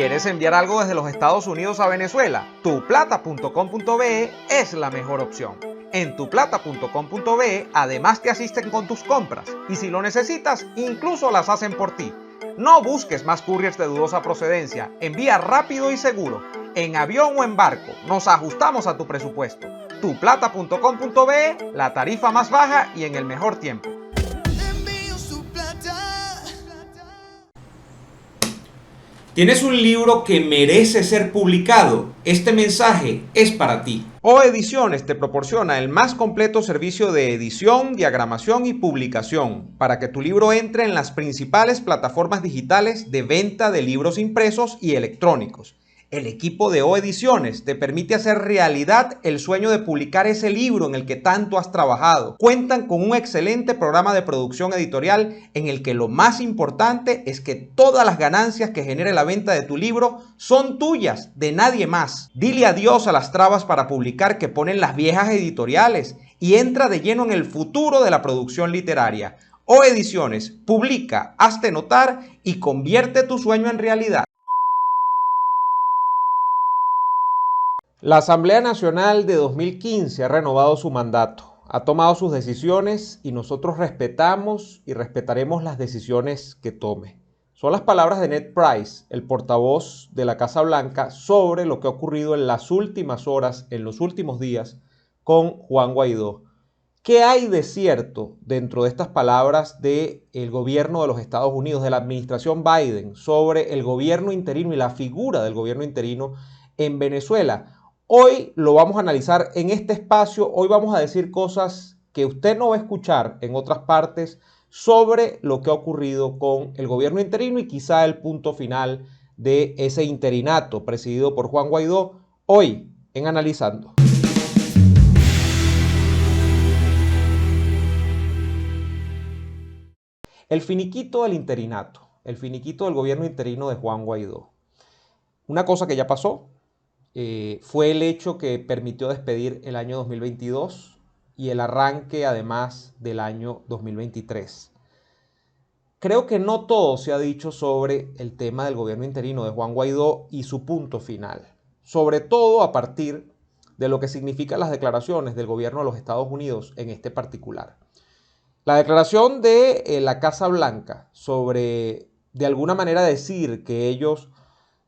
¿Quieres enviar algo desde los Estados Unidos a Venezuela? Tuplata.com.be es la mejor opción. En tuplata.com.be además te asisten con tus compras y si lo necesitas, incluso las hacen por ti. No busques más couriers de dudosa procedencia, envía rápido y seguro. En avión o en barco, nos ajustamos a tu presupuesto. Tuplata.com.be, la tarifa más baja y en el mejor tiempo. ¿Tienes un libro que merece ser publicado? Este mensaje es para ti. O Ediciones te proporciona el más completo servicio de edición, diagramación y publicación para que tu libro entre en las principales plataformas digitales de venta de libros impresos y electrónicos. El equipo de O Ediciones te permite hacer realidad el sueño de publicar ese libro en el que tanto has trabajado. Cuentan con un excelente programa de producción editorial en el que lo más importante es que todas las ganancias que genere la venta de tu libro son tuyas, de nadie más. Dile adiós a las trabas para publicar que ponen las viejas editoriales y entra de lleno en el futuro de la producción literaria. O Ediciones, publica, hazte notar y convierte tu sueño en realidad. La Asamblea Nacional de 2015 ha renovado su mandato, ha tomado sus decisiones y nosotros respetamos y respetaremos las decisiones que tome. Son las palabras de Ned Price, el portavoz de la Casa Blanca, sobre lo que ha ocurrido en las últimas horas, en los últimos días, con Juan Guaidó. ¿Qué hay de cierto dentro de estas palabras del gobierno de los Estados Unidos, de la administración Biden, sobre el gobierno interino y la figura del gobierno interino en Venezuela? Hoy lo vamos a analizar en este espacio. Hoy vamos a decir cosas que usted no va a escuchar en otras partes sobre lo que ha ocurrido con el gobierno interino y quizá el punto final de ese interinato presidido por Juan Guaidó. Hoy en Analizando. El finiquito del interinato, el finiquito del gobierno interino de Juan Guaidó. Una cosa que ya pasó. Fue el hecho que permitió despedir el año 2022 y el arranque además del año 2023. Creo que no todo se ha dicho sobre el tema del gobierno interino de Juan Guaidó y su punto final, sobre todo a partir de lo que significan las declaraciones del gobierno de los Estados Unidos en este particular. La declaración de la Casa Blanca sobre, de alguna manera, decir que ellos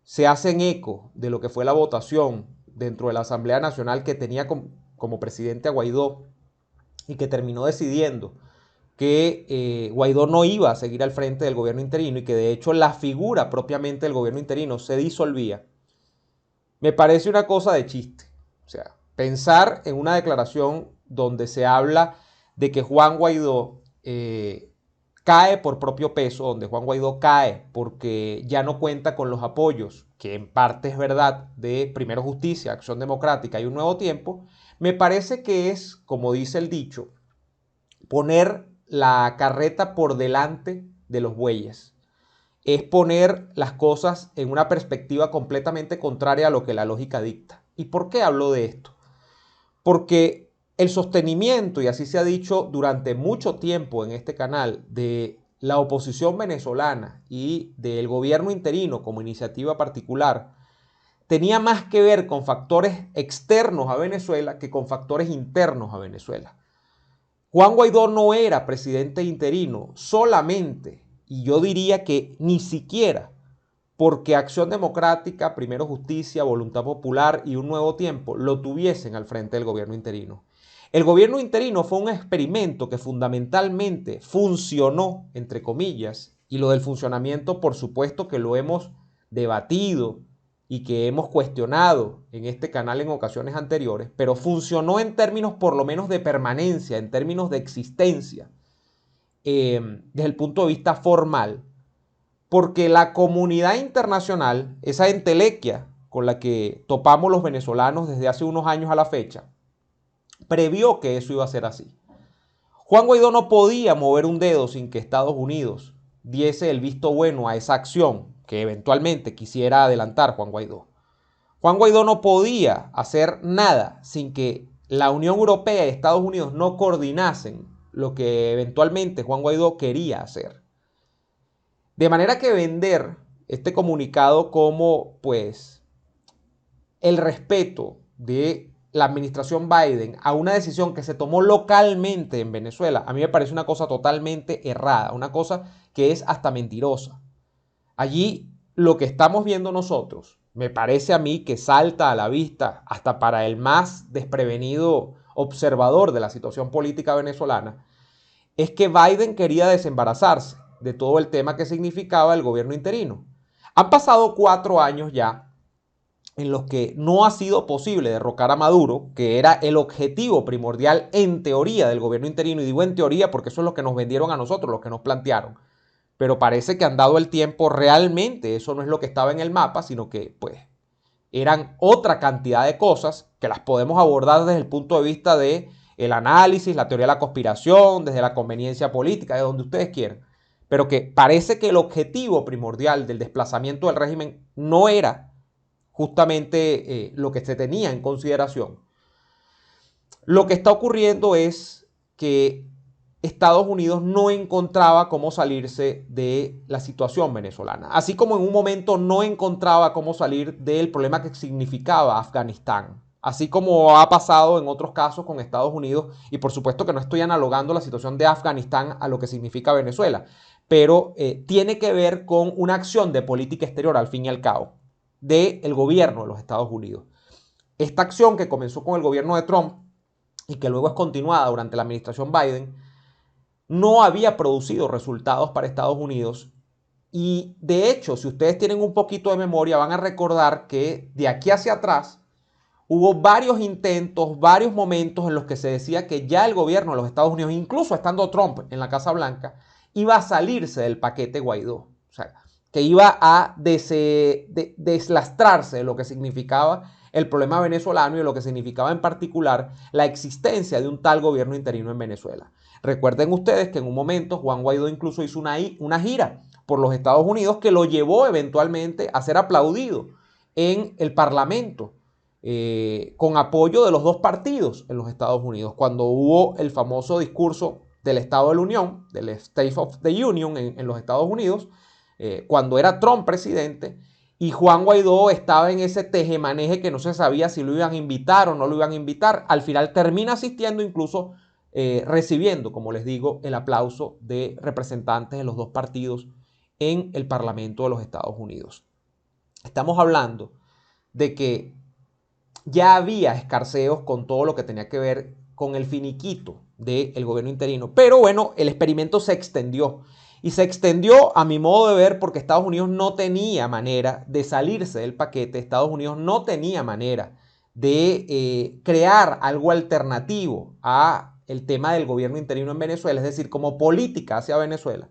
se hacen eco de lo que fue la votación dentro de la Asamblea Nacional que tenía como presidente a Guaidó y que terminó decidiendo que Guaidó no iba a seguir al frente del gobierno interino y que de hecho la figura propiamente del gobierno interino se disolvía. Me parece una cosa de chiste. O sea, pensar en una declaración donde se habla de que Juan Guaidó cae por propio peso, donde Juan Guaidó cae porque ya no cuenta con los apoyos, que en parte es verdad, de Primero Justicia, Acción Democrática y Un Nuevo Tiempo, me parece que es, como dice el dicho, poner la carreta por delante de los bueyes. Es poner las cosas en una perspectiva completamente contraria a lo que la lógica dicta. ¿Y por qué hablo de esto? Porque el sostenimiento, y así se ha dicho durante mucho tiempo en este canal, de la oposición venezolana y del gobierno interino como iniciativa particular, tenía más que ver con factores externos a Venezuela que con factores internos a Venezuela. Juan Guaidó no era presidente interino solamente, y yo diría que ni siquiera, porque Acción Democrática, Primero Justicia, Voluntad Popular y Un Nuevo Tiempo lo tuviesen al frente del gobierno interino. El gobierno interino fue un experimento que fundamentalmente funcionó, entre comillas, y lo del funcionamiento, por supuesto que lo hemos debatido y que hemos cuestionado en este canal en ocasiones anteriores, pero funcionó en términos por lo menos de permanencia, en términos de existencia, desde el punto de vista formal, porque la comunidad internacional, esa entelequia con la que topamos los venezolanos desde hace unos años a la fecha, previó que eso iba a ser así. Juan Guaidó no podía mover un dedo sin que Estados Unidos diese el visto bueno a esa acción que eventualmente quisiera adelantar Juan Guaidó. Juan Guaidó no podía hacer nada sin que la Unión Europea y Estados Unidos no coordinasen lo que eventualmente Juan Guaidó quería hacer. De manera que vender este comunicado como pues el respeto de la administración Biden a una decisión que se tomó localmente en Venezuela, a mí me parece una cosa totalmente errada, una cosa que es hasta mentirosa. Allí lo que estamos viendo nosotros, me parece a mí que salta a la vista hasta para el más desprevenido observador de la situación política venezolana, es que Biden quería desembarazarse de todo el tema que significaba el gobierno interino. Han pasado 4 años ya en los que no ha sido posible derrocar a Maduro, que era el objetivo primordial en teoría del gobierno interino, y digo en teoría porque eso es lo que nos vendieron a nosotros, lo que nos plantearon, pero parece que han dado el tiempo, realmente eso no es lo que estaba en el mapa, sino que pues eran otra cantidad de cosas que las podemos abordar desde el punto de vista de el análisis, la teoría de la conspiración, desde la conveniencia política, de donde ustedes quieran, pero que parece que el objetivo primordial del desplazamiento del régimen no era justamente lo que se tenía en consideración. Lo que está ocurriendo es que Estados Unidos no encontraba cómo salirse de la situación venezolana, así como en un momento no encontraba cómo salir del problema que significaba Afganistán, así como ha pasado en otros casos con Estados Unidos, y por supuesto que no estoy analogando la situación de Afganistán a lo que significa Venezuela, pero tiene que ver con una acción de política exterior al fin y al cabo del gobierno de los Estados Unidos. Esta acción que comenzó con el gobierno de Trump y que luego es continuada durante la administración Biden, no había producido resultados para Estados Unidos. Y de hecho, si ustedes tienen un poquito de memoria, van a recordar que de aquí hacia atrás hubo varios intentos, varios momentos en los que se decía que ya el gobierno de los Estados Unidos, incluso estando Trump en la Casa Blanca, iba a salirse del paquete Guaidó. O sea, que iba a deslastrarse de lo que significaba el problema venezolano y de lo que significaba en particular la existencia de un tal gobierno interino en Venezuela. Recuerden ustedes que en un momento Juan Guaidó incluso hizo una gira por los Estados Unidos que lo llevó eventualmente a ser aplaudido en el Parlamento, con apoyo de los dos partidos en los Estados Unidos, cuando hubo el famoso discurso del Estado de la Unión, del State of the Union en los Estados Unidos, cuando era Trump presidente, y Juan Guaidó estaba en ese tejemaneje que no se sabía si lo iban a invitar o no lo iban a invitar. Al final termina asistiendo, incluso recibiendo, como les digo, el aplauso de representantes de los dos partidos en el Parlamento de los Estados Unidos. Estamos hablando de que ya había escarceos con todo lo que tenía que ver con el finiquito del gobierno interino. Pero bueno, el experimento se extendió. Y se extendió a mi modo de ver porque Estados Unidos no tenía manera de salirse del paquete. Estados Unidos no tenía manera de crear algo alternativo a el tema del gobierno interino en Venezuela, es decir, como política hacia Venezuela.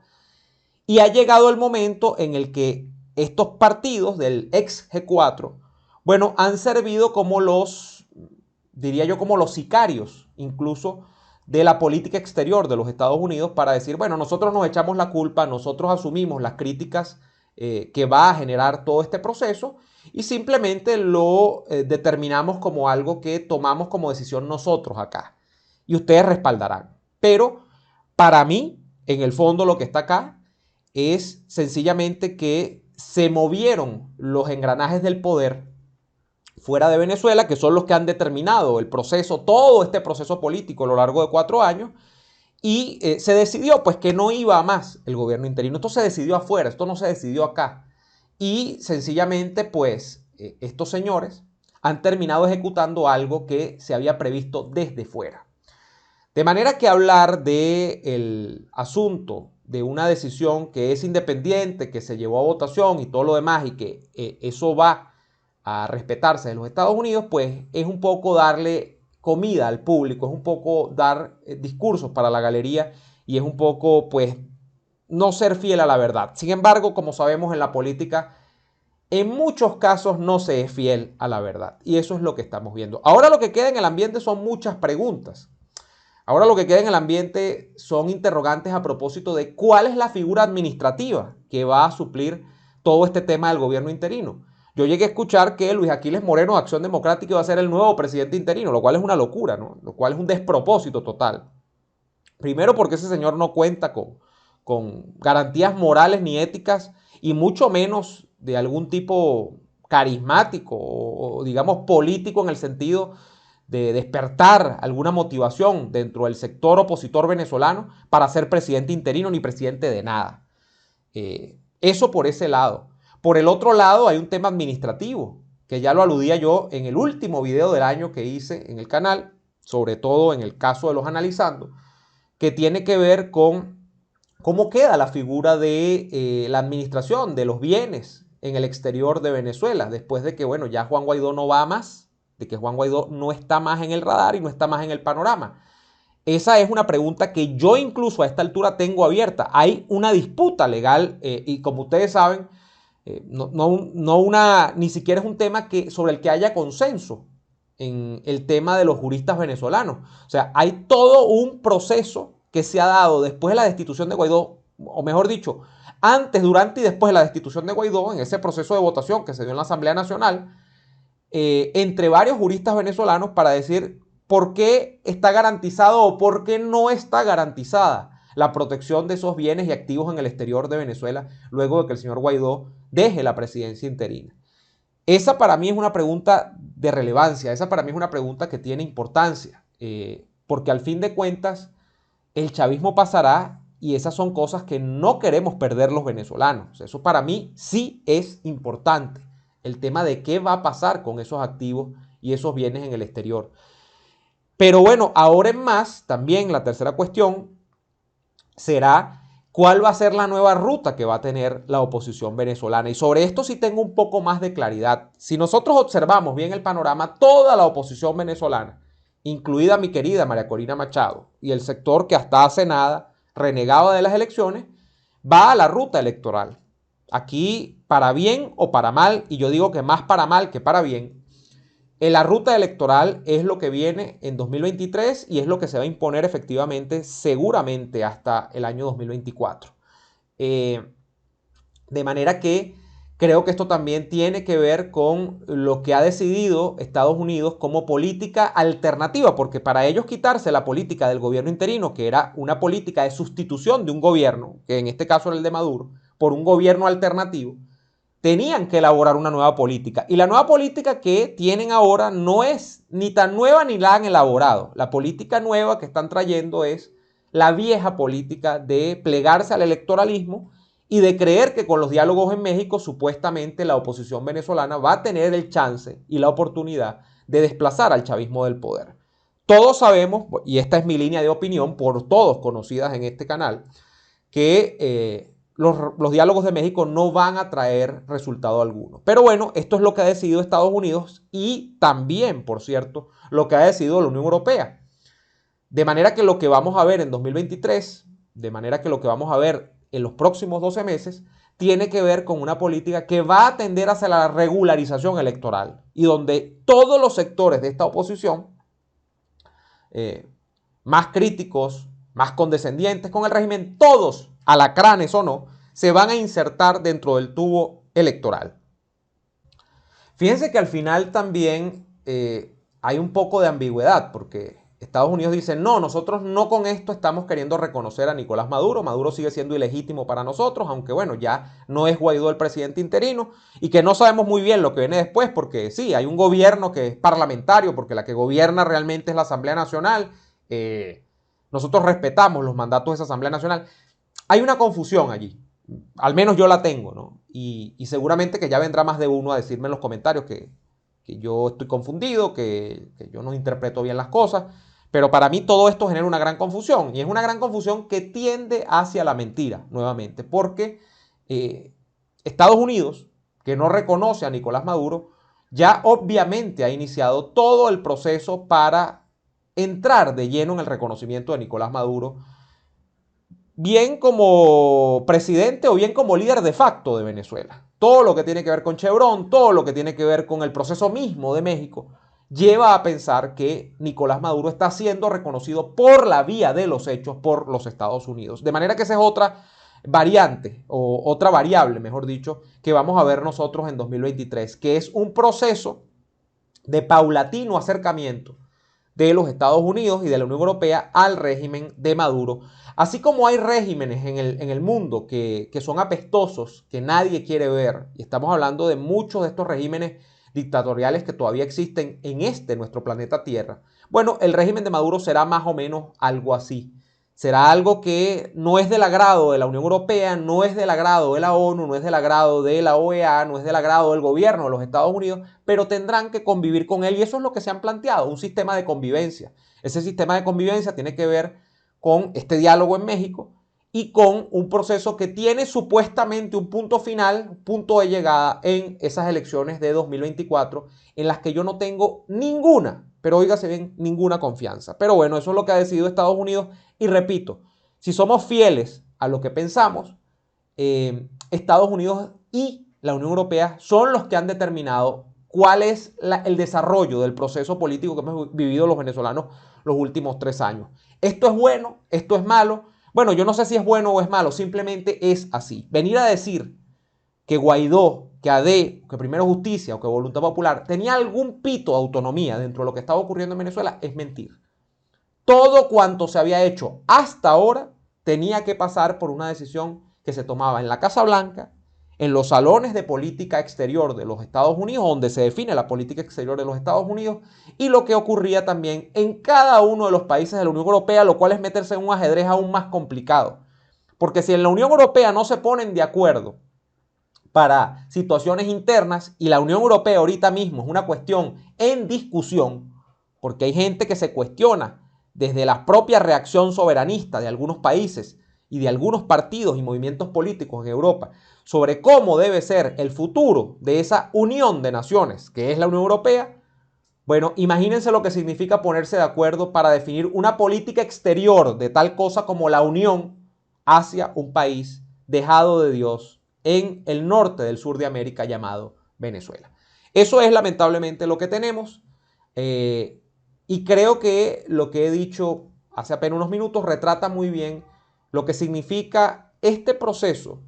Y ha llegado el momento en el que estos partidos del ex G4, bueno, han servido como diría yo, como los sicarios, incluso de la política exterior de los Estados Unidos, para decir, bueno, nosotros nos echamos la culpa, nosotros asumimos las críticas que va a generar todo este proceso y simplemente lo determinamos como algo que tomamos como decisión nosotros acá. Y ustedes respaldarán. Pero para mí, en el fondo lo que está acá es sencillamente que se movieron los engranajes del poder fuera de Venezuela, que son los que han determinado el proceso, todo este proceso político a lo largo de 4 años, y se decidió pues que no iba a más el gobierno interino. Esto se decidió afuera, esto no se decidió acá. Y sencillamente pues estos señores han terminado ejecutando algo que se había previsto desde fuera. De manera que hablar del asunto de una decisión que es independiente, que se llevó a votación y todo lo demás, y que eso va a respetarse en los Estados Unidos, pues es un poco darle comida al público, es un poco dar discursos para la galería y es un poco, pues, no ser fiel a la verdad. Sin embargo, como sabemos en la política, en muchos casos no se es fiel a la verdad y eso es lo que estamos viendo. Ahora lo que queda en el ambiente son muchas preguntas. Ahora lo que queda en el ambiente son interrogantes a propósito de cuál es la figura administrativa que va a suplir todo este tema del gobierno interino. Yo llegué a escuchar que Luis Aquiles Moreno de Acción Democrática iba a ser el nuevo presidente interino, lo cual es una locura, ¿no? Lo cual es un despropósito total. Primero porque ese señor no cuenta con garantías morales ni éticas y mucho menos de algún tipo carismático o digamos político en el sentido de despertar alguna motivación dentro del sector opositor venezolano para ser presidente interino ni presidente de nada. Eso por ese lado. Por el otro lado hay un tema administrativo, que ya lo aludía yo en el último video del año que hice en el canal, sobre todo en el caso de los analizando, que tiene que ver con cómo queda la figura de la administración de los bienes en el exterior de Venezuela, después de que, bueno, ya Juan Guaidó no va más, de que Juan Guaidó no está más en el radar y no está más en el panorama. Esa es una pregunta que yo incluso a esta altura tengo abierta. Hay una disputa legal y como ustedes saben, ni siquiera es un tema sobre el que haya consenso en el tema de los juristas venezolanos. O sea, hay todo un proceso que se ha dado después de la destitución de Guaidó, o mejor dicho, antes, durante y después de la destitución de Guaidó, en ese proceso de votación que se dio en la Asamblea Nacional, entre varios juristas venezolanos para decir por qué está garantizado o por qué no está garantizada la protección de esos bienes y activos en el exterior de Venezuela luego de que el señor Guaidó deje la presidencia interina. Esa para mí es una pregunta de relevancia, esa para mí es una pregunta que tiene importancia, porque al fin de cuentas el chavismo pasará y esas son cosas que no queremos perder los venezolanos. Eso para mí sí es importante, el tema de qué va a pasar con esos activos y esos bienes en el exterior. Pero bueno, ahora en más, también la tercera cuestión será cuál va a ser la nueva ruta que va a tener la oposición venezolana. Y sobre esto sí tengo un poco más de claridad. Si nosotros observamos bien el panorama, toda la oposición venezolana, incluida mi querida María Corina Machado y el sector que hasta hace nada renegaba de las elecciones, va a la ruta electoral. Aquí, para bien o para mal, y yo digo que más para mal que para bien, la ruta electoral es lo que viene en 2023 y es lo que se va a imponer efectivamente, seguramente hasta el año 2024. De manera que creo que esto también tiene que ver con lo que ha decidido Estados Unidos como política alternativa, porque para ellos quitarse la política del gobierno interino, que era una política de sustitución de un gobierno, que en este caso era el de Maduro, por un gobierno alternativo, tenían que elaborar una nueva política. Y la nueva política que tienen ahora no es ni tan nueva ni la han elaborado. La política nueva que están trayendo es la vieja política de plegarse al electoralismo y de creer que con los diálogos en México supuestamente la oposición venezolana va a tener el chance y la oportunidad de desplazar al chavismo del poder. Todos sabemos, y esta es mi línea de opinión por todos conocidas en este canal, que los diálogos de México no van a traer resultado alguno. Pero bueno, esto es lo que ha decidido Estados Unidos y también, por cierto, lo que ha decidido la Unión Europea. De manera que lo que vamos a ver en 2023, de manera que lo que vamos a ver en los próximos 12 meses, tiene que ver con una política que va a tender hacia la regularización electoral y donde todos los sectores de esta oposición, más críticos, más condescendientes con el régimen, todos, alacranes o no, se van a insertar dentro del tubo electoral. Fíjense que al final también hay un poco de ambigüedad, porque Estados Unidos dice, no, nosotros no con esto estamos queriendo reconocer a Nicolás Maduro, Maduro sigue siendo ilegítimo para nosotros, aunque bueno, ya no es Guaidó el presidente interino, y que no sabemos muy bien lo que viene después, porque sí, hay un gobierno que es parlamentario, porque la que gobierna realmente es la Asamblea Nacional, nosotros respetamos los mandatos de esa Asamblea Nacional. Hay una confusión allí, al menos yo la tengo, ¿no? Y seguramente que ya vendrá más de uno a decirme en los comentarios que yo estoy confundido, que yo no interpreto bien las cosas, pero para mí todo esto genera una gran confusión, y es una gran confusión que tiende hacia la mentira, nuevamente, porque Estados Unidos, que no reconoce a Nicolás Maduro, ya obviamente ha iniciado todo el proceso para entrar de lleno en el reconocimiento de Nicolás Maduro, bien como presidente o bien como líder de facto de Venezuela. Todo lo que tiene que ver con Chevron, todo lo que tiene que ver con el proceso mismo de México, lleva a pensar que Nicolás Maduro está siendo reconocido por la vía de los hechos por los Estados Unidos. De manera que esa es otra variante, o otra variable, mejor dicho, que vamos a ver nosotros en 2023, que es un proceso de paulatino acercamiento de los Estados Unidos y de la Unión Europea al régimen de Maduro. Así como hay regímenes en el mundo que son apestosos, que nadie quiere ver, y estamos hablando de muchos de estos regímenes dictatoriales que todavía existen en nuestro planeta Tierra. Bueno, el régimen de Maduro será más o menos algo así. Será algo que no es del agrado de la Unión Europea, no es del agrado de la ONU, no es del agrado de la OEA, no es del agrado del gobierno de los Estados Unidos, pero tendrán que convivir con él y eso es lo que se han planteado, un sistema de convivencia. Ese sistema de convivencia tiene que ver con este diálogo en México y con un proceso que tiene supuestamente un punto final, un punto de llegada en esas elecciones de 2024, en las que yo no tengo ninguna, pero óigase bien, ninguna confianza. Pero bueno, eso es lo que ha decidido Estados Unidos y repito, si somos fieles a lo que pensamos, Estados Unidos y la Unión Europea son los que han determinado cuál es el desarrollo del proceso político que hemos vivido los venezolanos los últimos 3 años. ¿Esto es bueno? ¿Esto es malo? Bueno, yo no sé si es bueno o es malo, simplemente es así. Venir a decir que Guaidó, que AD, que Primero Justicia o que Voluntad Popular tenía algún pito de autonomía dentro de lo que estaba ocurriendo en Venezuela es mentir. Todo cuanto se había hecho hasta ahora tenía que pasar por una decisión que se tomaba en la Casa Blanca, en los salones de política exterior de los Estados Unidos, donde se define la política exterior de los Estados Unidos, y lo que ocurría también en cada uno de los países de la Unión Europea, lo cual es meterse en un ajedrez aún más complicado. Porque si en la Unión Europea no se ponen de acuerdo para situaciones internas, y la Unión Europea ahorita mismo es una cuestión en discusión, porque hay gente que se cuestiona desde la propia reacción soberanista de algunos países y de algunos partidos y movimientos políticos en Europa sobre cómo debe ser el futuro de esa unión de naciones que es la Unión Europea, bueno, imagínense lo que significa ponerse de acuerdo para definir una política exterior de tal cosa como la unión hacia un país dejado de Dios en el norte del sur de América llamado Venezuela. Eso es lamentablemente lo que tenemos. Y creo que lo que he dicho hace apenas unos minutos retrata muy bien lo que significa este proceso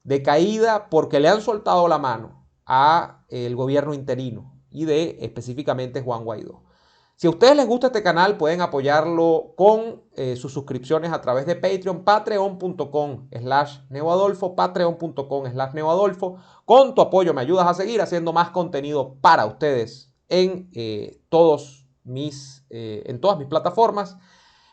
de caída porque le han soltado la mano al gobierno interino y de específicamente Juan Guaidó. Si a ustedes les gusta este canal, pueden apoyarlo con sus suscripciones a través de Patreon, patreon.com/neoadolfo, patreon.com/neoadolfo. Con tu apoyo me ayudas a seguir haciendo más contenido para ustedes en todas mis plataformas.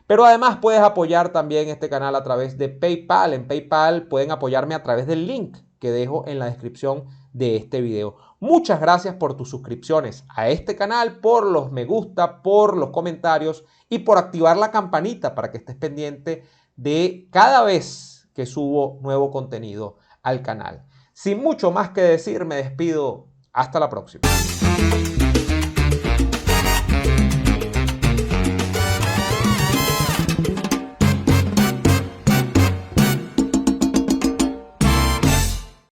Pero además puedes apoyar también este canal a través de PayPal. En PayPal pueden apoyarme a través del link que dejo en la descripción de este video. Muchas gracias por tus suscripciones a este canal, por los me gusta, por los comentarios y por activar la campanita para que estés pendiente de cada vez que subo nuevo contenido al canal. Sin mucho más que decir, me despido. Hasta la próxima.